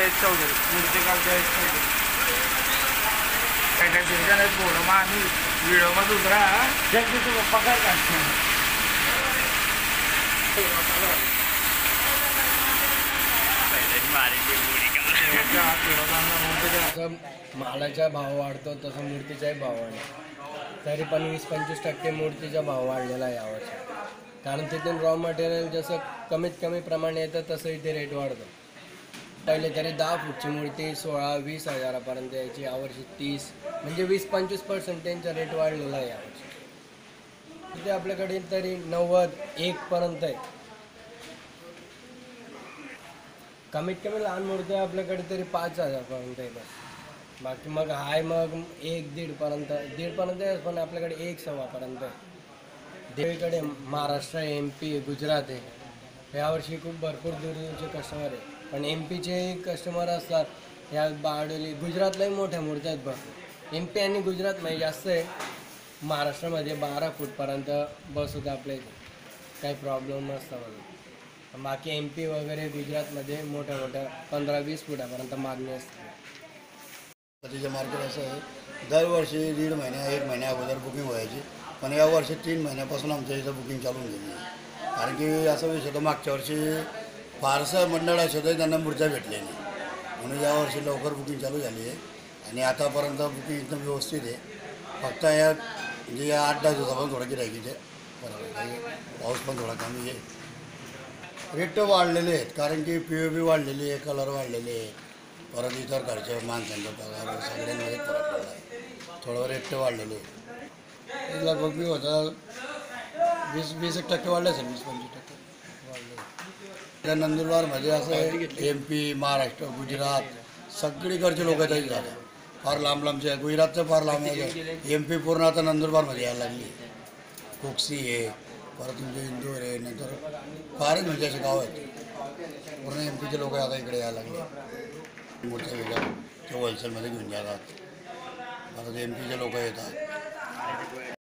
जयेश चौधरी, मूर्तिकार जयेश चौधरी. काय काय फिरता नाही पोरं मग आम्ही व्हिडिओ मग दुसरा जगदीश पगार काढतो. मालाचा भाव वाढतो तसं मूर्तीचाही भाव वाढतो. तरी पण 20-25% मूर्तीचा भाव वाढलेला आहे यावर्षी. कारण तिथून रॉ मटेरियल जसं कमीत कमी प्रमाणे येतं तसं इथे रेट वाढतो. पहिले तरी 10 फूटची मूर्ती 16-20 हजारापर्यंत यायची, यावर्षी 30 म्हणजे 20-25% त्यांचा रेट वाढलेला आहे यावर्षी. तिथे आपल्याकडे तरी 90-1 पर्यंत आहे. कमीत कमी लहान मूर्त्या आपल्याकडे तरी 5,000 पर्यंत आहे बस. बाकी मग हाय मग 1-1.5 पर्यंत आहे, पण आपल्याकडे 1-1.25 पर्यंत आहे. देवीकडे महाराष्ट्र, MP, गुजरात आहे. यावर्षी खूप भरपूर दूरदूरचे कस्टमर आहे. पण MP चे कस्टमर असतात. या बारडोली गुजरातलाही मोठ्या मूर्त्या आहेत भरपूर. MP आणि गुजरातमध्ये जास्त आहे. महाराष्ट्रामध्ये 12 फूटपर्यंत बस होतं आपल्या इथे, काही प्रॉब्लेम नसतं म्हणून. बाकी MP वगैरे गुजरातमध्ये मोठ्या 15-20 फुटापर्यंत मागणी असते. तिचे मार्केट असं आहे, दरवर्षी 1.5 महिन्या 1 महिन्या अगोदर बुकिंग व्हायची, पण यावर्षी 3 महिन्यापासून आमच्या इथं बुकिंग चालून गेली. कारण की असं विषय होतं, मागच्या वर्षी फारसं मंडळ असेल त्यांना मूर्त्या भेटल्या नाही, म्हणून यावर्षी लवकर बुकिंग चालू झाली आहे. आणि आतापर्यंत बुकिंग एकदम व्यवस्थित आहे. फक्त या म्हणजे या 8-10 दिवसापासून थोडं गिरायकीचे बरोबर, पाऊस पण थोडा कमी आहे. रेट वाढलेले आहेत कारण की POP वाढलेली आहे, कलर वाढलेले आहे, परत इतर खर्च माणसांचा पगार सगळ्यांमध्ये फरक पडला आहे. थोडं रेट वाढलेले आहे. लगभग मी होता 20% वाढले असेल, 20-25% वाढले. त्या नंदुरबारमध्ये असं आहे, MP, महाराष्ट्र, गुजरात सगळीकडचे लोक तरी झाले. फार लांब लांबचे आहे, गुजरातचं फार लांब आहे. MP पूर्ण आता नंदुरबारमध्ये यायला लागली. कोक्सी आहे, परत तुमचे इंदूर आहे, नंतर फारच म्हणजे असे गाव आहेत. पूर्ण MP चे लोक आता इकडे यायला लागले. मोठ्या वेगळ्या ते होलसेलमध्ये घेऊन जातात. परत MP चे लोक येतात.